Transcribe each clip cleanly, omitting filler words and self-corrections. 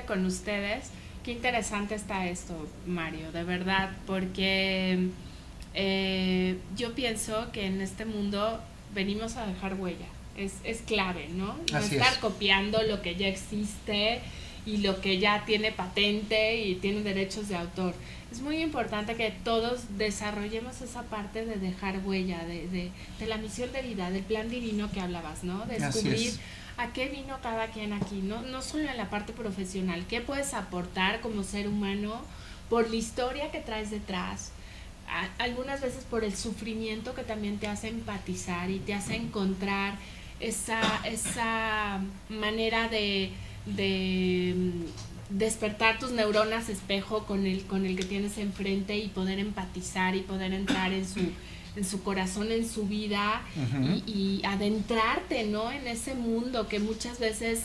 con ustedes. Qué interesante está esto, Mario, de verdad, porque yo pienso que en este mundo venimos a dejar huella. Es clave, ¿no? No Así estar es. copiando lo que ya existe y lo que ya tiene patente y tiene derechos de autor. Es muy importante que todos desarrollemos esa parte de dejar huella, de la misión de vida, del plan divino que hablabas, ¿no? Así Descubrir es. a qué vino cada quien aquí, no solo en la parte profesional, qué puedes aportar como ser humano por la historia que traes detrás, algunas veces por el sufrimiento que también te hace empatizar y te hace encontrar esa manera de despertar tus neuronas espejo con el que tienes enfrente y poder empatizar y poder entrar en su corazón, en su vida y adentrarte, ¿no? En ese mundo que muchas veces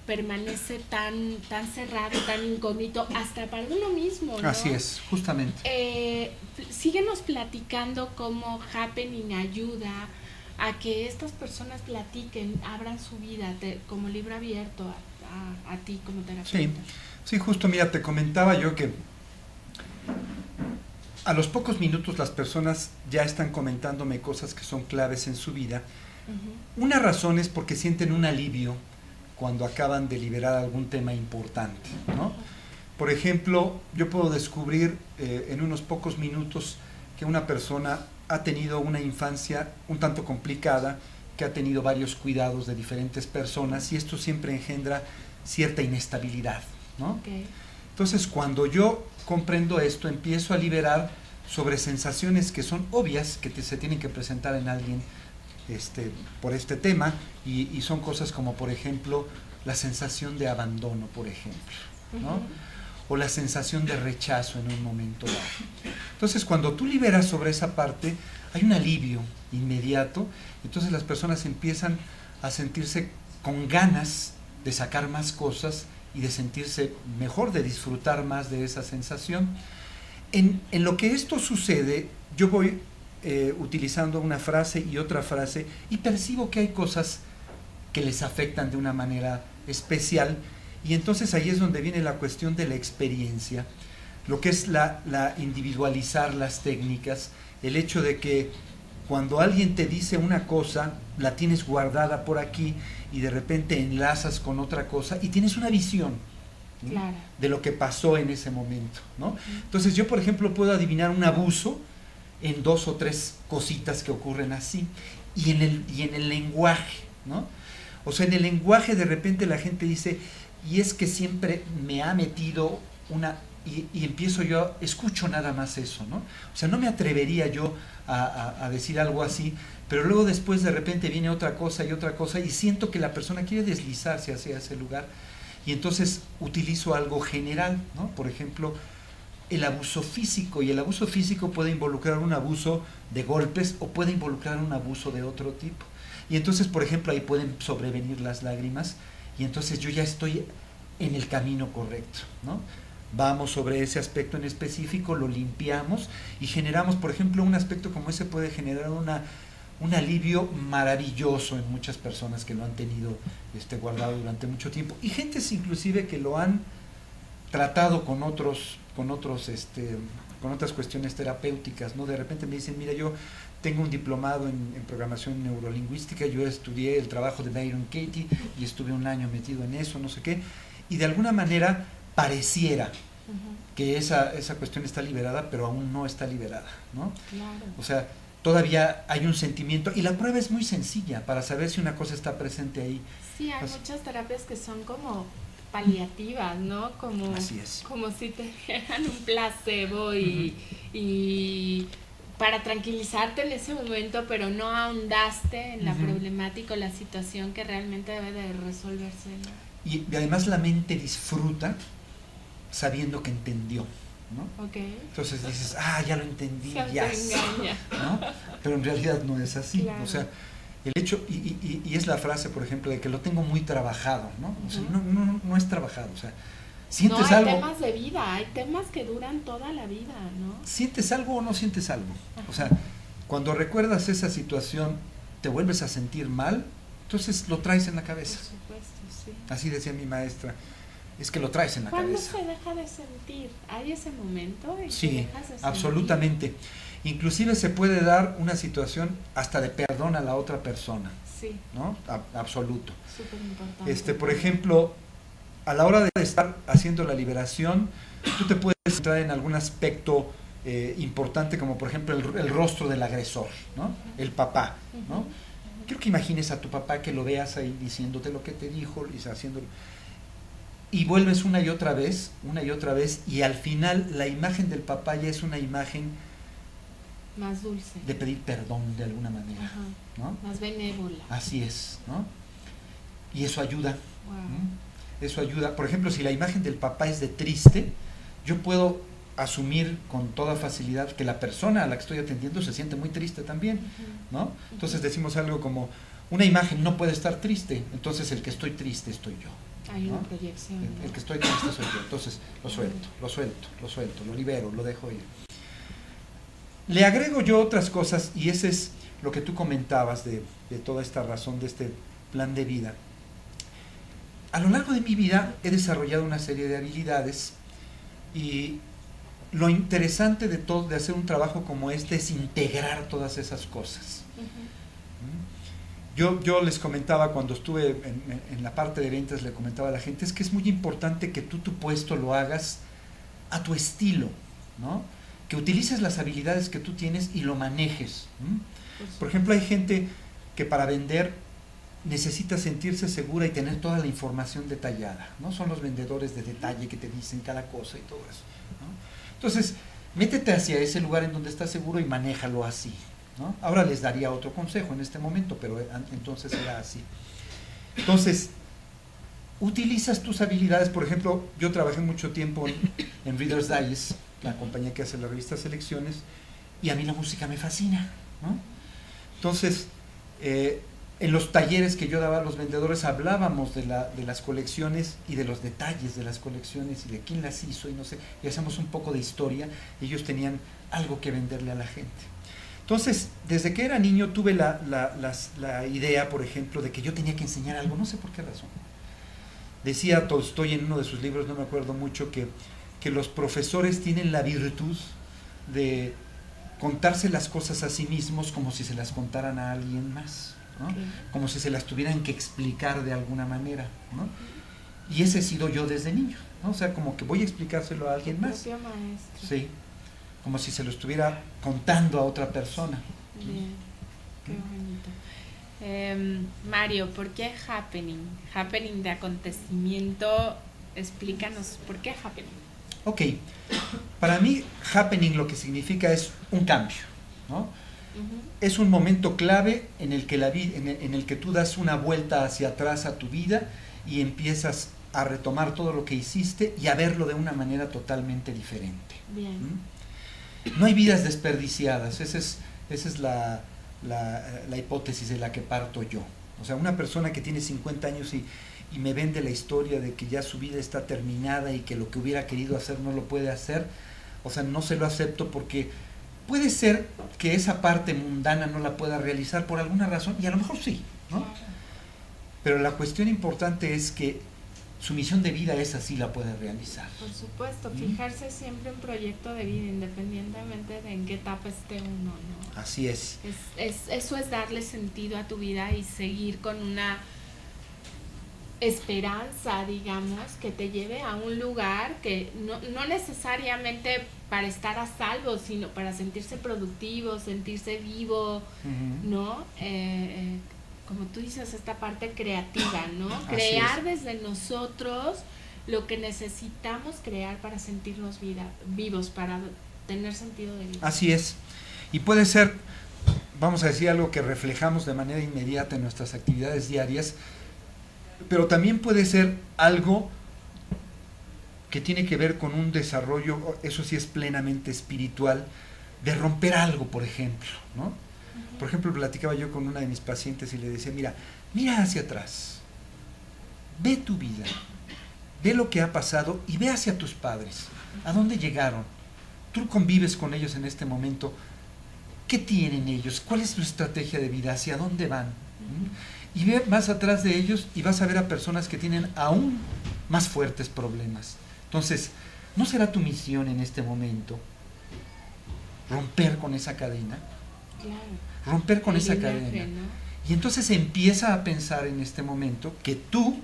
permanece tan cerrado, tan incógnito, hasta para uno mismo, ¿no? Así es, justamente. Síguenos platicando cómo Happening ayuda a que estas personas platiquen, abran su vida como libro abierto a ti como terapeuta. Sí, sí, justo, mira, te comentaba yo que a los pocos minutos las personas ya están comentándome cosas que son claves en su vida. Una razón es porque sienten un alivio cuando acaban de liberar algún tema importante, ¿no? Por ejemplo, yo puedo descubrir en unos pocos minutos que una persona ha tenido una infancia un tanto complicada, que ha tenido varios cuidados de diferentes personas y esto siempre engendra cierta inestabilidad, ¿no? Okay. Entonces, cuando yo comprendo esto, empiezo a liberar sobre sensaciones que son obvias, que se tienen que presentar en alguien por este tema, y son cosas como, por ejemplo, la sensación de abandono, por ejemplo, ¿no? O la sensación de rechazo en un momento dado. Entonces, cuando tú liberas sobre esa parte, hay un alivio inmediato, entonces las personas empiezan a sentirse con ganas de sacar más cosas y de sentirse mejor, de disfrutar más de esa sensación. En lo que esto sucede, yo voy utilizando una frase y otra frase y percibo que hay cosas que les afectan de una manera especial, y entonces ahí es donde viene la cuestión de la experiencia, lo que es la individualizar las técnicas, el hecho de que cuando alguien te dice una cosa, la tienes guardada por aquí y de repente enlazas con otra cosa y tienes una visión, ¿no? Claro. De lo que pasó en ese momento, ¿no? Entonces yo, por ejemplo, puedo adivinar un abuso en 2 o 3 cositas que ocurren así, y en el lenguaje, ¿no? O sea, en el lenguaje de repente la gente dice, y es que siempre me ha metido una... Y empiezo yo, escucho nada más eso, ¿no? O sea, no me atrevería yo a decir algo así, pero luego después de repente viene otra cosa y siento que la persona quiere deslizarse hacia ese lugar, y entonces utilizo algo general, ¿no? Por ejemplo, el abuso físico, y el abuso físico puede involucrar un abuso de golpes o puede involucrar un abuso de otro tipo. Y entonces, por ejemplo, ahí pueden sobrevenir las lágrimas, y entonces yo ya estoy en el camino correcto, ¿no? Vamos sobre ese aspecto en específico, lo limpiamos y generamos, por ejemplo, un aspecto como ese puede generar un alivio maravilloso en muchas personas que lo han tenido guardado durante mucho tiempo, y gentes inclusive que lo han tratado con otras cuestiones terapéuticas, ¿no? De repente me dicen, mira, yo tengo un diplomado en programación neurolingüística, yo estudié el trabajo de Byron Katie y estuve un año metido en eso, no sé qué, y de alguna manera pareciera que esa cuestión está liberada, pero aún no está liberada, ¿no? Claro. O sea, todavía hay un sentimiento, y la prueba es muy sencilla para saber si una cosa está presente ahí. Sí, hay Pues, muchas terapias que son como paliativas, ¿no? Como, así es. como si te dieran un placebo y para tranquilizarte en ese momento, pero no ahondaste en la problemática o la situación que realmente debe de resolverse, ¿no? Y además la mente disfruta sabiendo que entendió, ¿no? Okay. Entonces dices, ya lo entendí, Se ya, autoengaña. ¿no? Pero en realidad no es así. Claro. O sea, el hecho, y es la frase, por ejemplo, de que lo tengo muy trabajado, ¿no? O sea, no es trabajado, o sea, sientes no, hay algo. temas de vida, hay temas que duran toda la vida, ¿no? ¿Sientes algo o no sientes algo? O sea, cuando recuerdas esa situación, te vuelves a sentir mal, entonces lo traes en la cabeza. Por supuesto, sí. Así decía mi maestra. es que lo traes en la ¿Cuándo cabeza. se deja de sentir? ¿Hay ese momento en que Sí, dejas de sentir? absolutamente. Inclusive se puede dar una situación hasta de perdón a la otra persona, Sí, ¿no? Absoluto. súper importante. Por ejemplo, a la hora de estar haciendo la liberación, tú te puedes entrar en algún aspecto importante, como por ejemplo el rostro del agresor, ¿no? El papá, ¿no? Quiero que imagines a tu papá, que lo veas ahí diciéndote lo que te dijo y haciéndolo. Y vuelves una y otra vez, y al final la imagen del papá ya es una imagen Más dulce. de pedir perdón de alguna manera, Ajá. ¿no? Más benévola. Así es, ¿no? Y eso ayuda. Wow. Eso ayuda. Por ejemplo, si la imagen del papá es de triste, yo puedo asumir con toda facilidad que la persona a la que estoy atendiendo se siente muy triste también, ¿no? Entonces decimos algo como, una imagen no puede estar triste, entonces el que estoy triste estoy yo. Hay ¿no? una proyección. El que estoy triste soy yo. Entonces lo libero, lo dejo ir. Le agrego yo otras cosas, y ese es lo que tú comentabas de toda esta razón, de este plan de vida. A lo largo de mi vida he desarrollado una serie de habilidades, y lo interesante de hacer un trabajo como este es integrar todas esas cosas. Yo les comentaba cuando estuve en la parte de ventas, le comentaba a la gente, es que es muy importante que tu puesto lo hagas a tu estilo, ¿no? Que utilices las habilidades que tú tienes y lo manejes. Por ejemplo, hay gente que para vender necesita sentirse segura y tener toda la información detallada, ¿no? Son los vendedores de detalle que te dicen cada cosa y todo eso, ¿no? Entonces, métete hacia ese lugar en donde estás seguro y manéjalo así, ¿no? Ahora les daría otro consejo en este momento, pero entonces era así. Entonces, utilizas tus habilidades. Por ejemplo, yo trabajé mucho tiempo en Reader's Digest, la compañía que hace la revista Selecciones, y a mí la música me fascina, ¿no? Entonces, en los talleres que yo daba a los vendedores hablábamos de las colecciones y de los detalles de las colecciones y de quién las hizo y no sé, y hacemos un poco de historia, y ellos tenían algo que venderle a la gente. Entonces, desde que era niño tuve la idea, por ejemplo, de que yo tenía que enseñar algo, no sé por qué razón. Decía Tolstoy en uno de sus libros, no me acuerdo mucho, que los profesores tienen la virtud de contarse las cosas a sí mismos como si se las contaran a alguien más, ¿no? Okay. Como si se las tuvieran que explicar de alguna manera, ¿no? Y ese he sido yo desde niño, ¿no? O sea, como que voy a explicárselo a alguien más. Maestro. Sí, como si se lo estuviera contando a otra persona. Bien, qué bonito. Mario, ¿por qué happening? Happening de acontecimiento, explícanos, ¿por qué happening? Ok, para mí happening lo que significa es un cambio, ¿no? Es un momento clave en el que en el que tú das una vuelta hacia atrás a tu vida y empiezas a retomar todo lo que hiciste y a verlo de una manera totalmente diferente. Bien. No hay vidas desperdiciadas, esa es la hipótesis de la que parto yo. O sea, una persona que tiene 50 años y me vende la historia de que ya su vida está terminada y que lo que hubiera querido hacer no lo puede hacer, o sea, no se lo acepto, porque puede ser que esa parte mundana no la pueda realizar por alguna razón, y a lo mejor sí, ¿no? Pero la cuestión importante es que su misión de vida esa sí la puede realizar. Por supuesto, fijarse siempre en proyecto de vida, independientemente de en qué etapa esté uno, ¿no? Así es. Eso es darle sentido a tu vida y seguir con una esperanza, digamos, que te lleve a un lugar que no necesariamente para estar a salvo, sino para sentirse productivo, sentirse vivo, ¿no? Como tú dices, esta parte creativa, ¿no? Crear desde nosotros lo que necesitamos crear para sentirnos vivos, para tener sentido de vida. Así es. Y puede ser, vamos a decir, algo que reflejamos de manera inmediata en nuestras actividades diarias, pero también puede ser algo que tiene que ver con un desarrollo, eso sí es plenamente espiritual, de romper algo, por ejemplo, ¿no? Por ejemplo, platicaba yo con una de mis pacientes y le decía, mira hacia atrás, ve tu vida, ve lo que ha pasado y ve hacia tus padres, a dónde llegaron, tú convives con ellos en este momento, ¿qué tienen ellos? ¿Cuál es su estrategia de vida? ¿Hacia dónde van? Y ve más atrás de ellos y vas a ver a personas que tienen aún más fuertes problemas. Entonces, ¿no será tu misión en este momento romper con esa cadena? Claro. Romper con esa Linaje, cadena. ¿no? Y entonces empieza a pensar en este momento que tú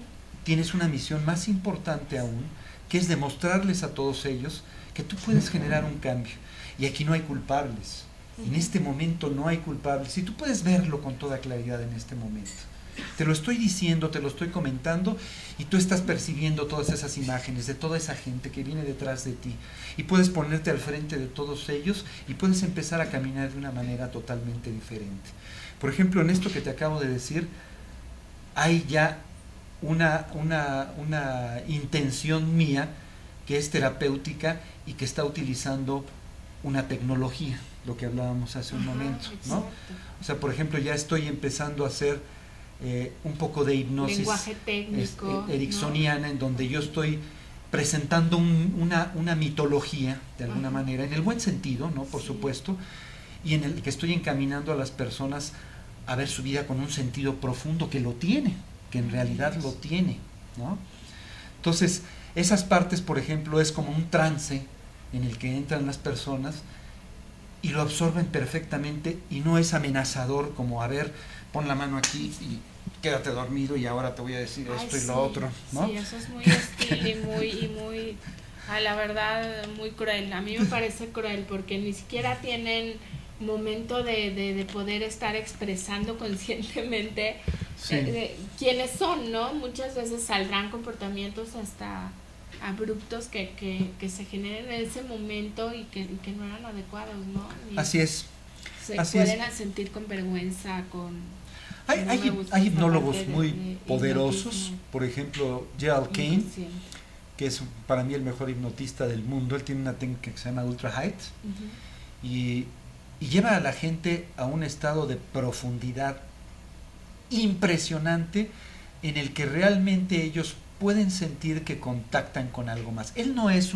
tienes una misión más importante aún, que es demostrarles a todos ellos que tú puedes generar un cambio. Y aquí no hay culpables. En este momento no hay culpables. Y tú puedes verlo con toda claridad en este momento. Te lo estoy diciendo, te lo estoy comentando, y tú estás percibiendo todas esas imágenes de toda esa gente que viene detrás de ti. Y puedes ponerte al frente de todos ellos y puedes empezar a caminar de una manera totalmente diferente. Por ejemplo, en esto que te acabo de decir, hay ya una intención mía que es terapéutica y que está utilizando una tecnología, lo que hablábamos hace un momento, ¿no? Exacto. O sea, por ejemplo, ya estoy empezando a hacer un poco de hipnosis Lenguaje técnico, ericksoniana, ¿no? En donde yo estoy presentando una mitología, de alguna manera, en el buen sentido, ¿no? Por supuesto, y en el que estoy encaminando a las personas a ver su vida con un sentido profundo que lo tiene, que en realidad lo tiene, ¿no? Entonces, esas partes, por ejemplo, es como un trance en el que entran las personas y lo absorben perfectamente, y no es amenazador como, a ver, pon la mano aquí y quédate dormido y ahora te voy a decir esto y lo otro, ¿no? Sí, eso es muy hostil y muy, la verdad, muy cruel. A mí me parece cruel porque ni siquiera tienen momento de poder estar expresando conscientemente quiénes son, ¿no? Muchas veces saldrán comportamientos hasta abruptos que se generen en ese momento y que no eran adecuados, ¿no? Así es. Se Así pueden es. sentir con vergüenza, con... Hay hipnólogos muy poderosos, hipnotismo. por ejemplo, Gerald Kane, Inconsciente. que es para mí el mejor hipnotista del mundo. Él tiene una técnica que se llama Ultra Height, y lleva a la gente a un estado de profundidad impresionante en el que realmente ellos pueden sentir que contactan con algo más. Él no es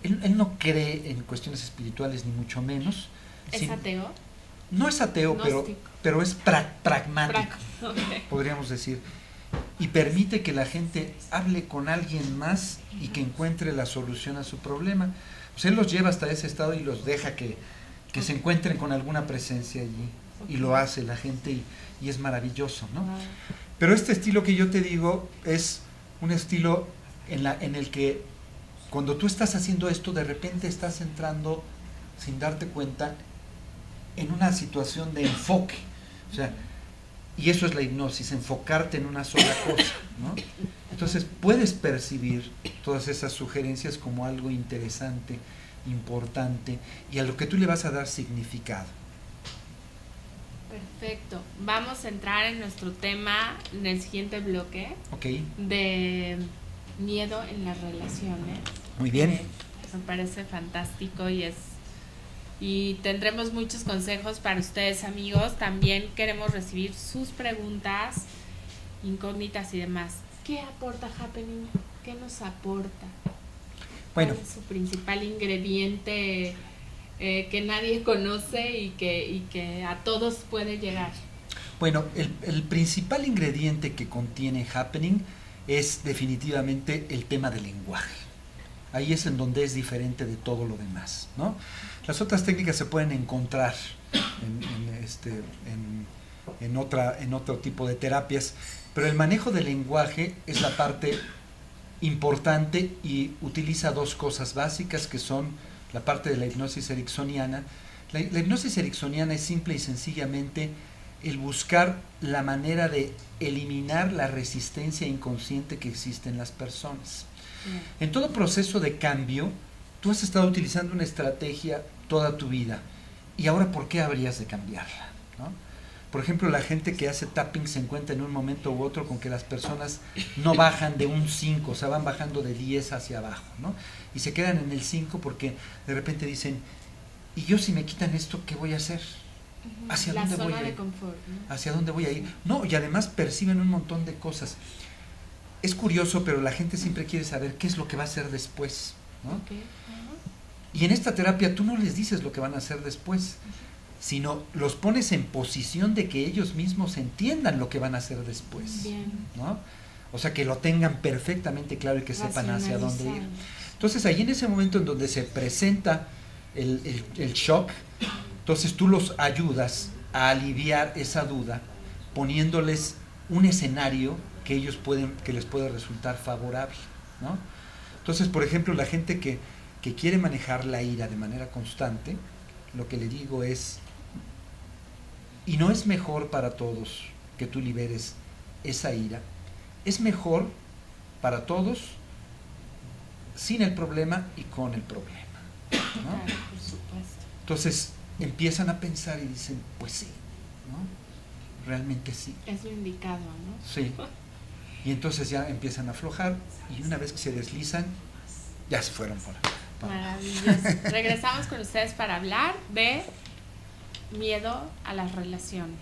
él no cree en cuestiones espirituales ni mucho menos. ¿Es ateo? No es ateo, pero es pragmático, podríamos decir, y permite que la gente hable con alguien más y que encuentre la solución a su problema. Pues él los lleva hasta ese estado y los deja que se encuentren con alguna presencia allí, y lo hace la gente, y es maravilloso, ¿no? Pero este estilo que yo te digo es un estilo en el que cuando tú estás haciendo esto, de repente estás entrando sin darte cuenta en una situación de enfoque, o sea, y eso es la hipnosis, enfocarte en una sola cosa, ¿no? Entonces puedes percibir todas esas sugerencias como algo interesante, importante, y a lo que tú le vas a dar significado. Perfecto. Vamos a entrar en nuestro tema en el siguiente bloque, Ok. de miedo en las relaciones. Muy bien. Me parece fantástico y tendremos muchos consejos para ustedes, amigos. También queremos recibir sus preguntas, incógnitas y demás. ¿Qué aporta Happening? ¿Qué nos aporta? Bueno, ¿cuál es su principal ingrediente que nadie conoce y que a todos puede llegar? Bueno, el principal ingrediente que contiene Happening es definitivamente el tema del lenguaje. Ahí es en donde es diferente de todo lo demás, ¿no? Las otras técnicas se pueden encontrar en otro tipo de terapias, pero el manejo del lenguaje es la parte importante, y utiliza dos cosas básicas que son la parte de la hipnosis ericksoniana. La hipnosis ericksoniana es simple y sencillamente el buscar la manera de eliminar la resistencia inconsciente que existe en las personas. En todo proceso de cambio, tú has estado utilizando una estrategia toda tu vida, y ahora ¿por qué habrías de cambiarla, ¿no? Por ejemplo, la gente que hace tapping se encuentra en un momento u otro con que las personas no bajan de un 5, o sea, van bajando de 10 hacia abajo, ¿no? Y se quedan en el 5 porque de repente dicen, ¿y yo si me quitan esto, qué voy a hacer? ¿Hacia dónde voy a ir? La zona de confort, ¿no? ¿Hacia dónde voy a ir? No, y además perciben un montón de cosas. Es curioso, pero la gente siempre quiere saber qué es lo que va a hacer después, ¿no? Okay. Y en esta terapia tú no les dices lo que van a hacer después, sino los pones en posición de que ellos mismos entiendan lo que van a hacer después, ¿no? O sea, que lo tengan perfectamente claro y que sepan hacia dónde ir. Racionalizado. Entonces, ahí en ese momento en donde se presenta el shock, entonces tú los ayudas a aliviar esa duda poniéndoles un escenario que que les puede resultar favorable, ¿no? Entonces, por ejemplo, la gente que quiere manejar la ira de manera constante, lo que le digo es, y no es mejor para todos que tú liberes esa ira, es mejor para todos sin el problema y con el problema, ¿no? Claro, por supuesto. Entonces empiezan a pensar y dicen, pues sí, ¿no? Realmente sí. Es lo indicado, ¿no? Sí. Y entonces ya empiezan a aflojar y una vez que se deslizan, ya se fueron por ahí. Maravilloso. Regresamos con ustedes para hablar de miedo a las relaciones.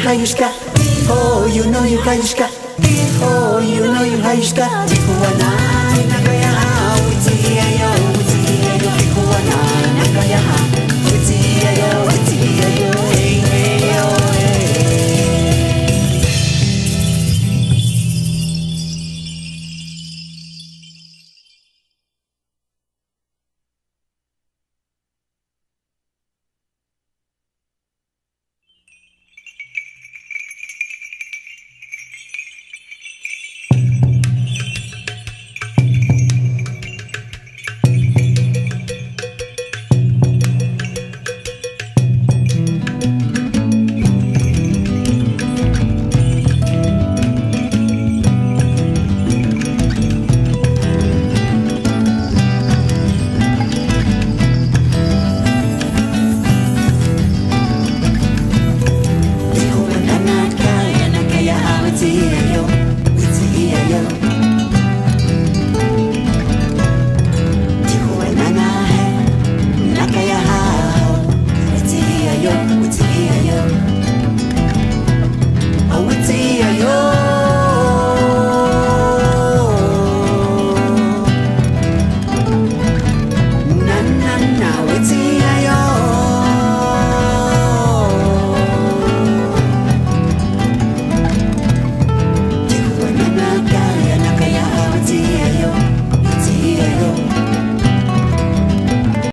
Hayushka, oh, you know you Hayushka.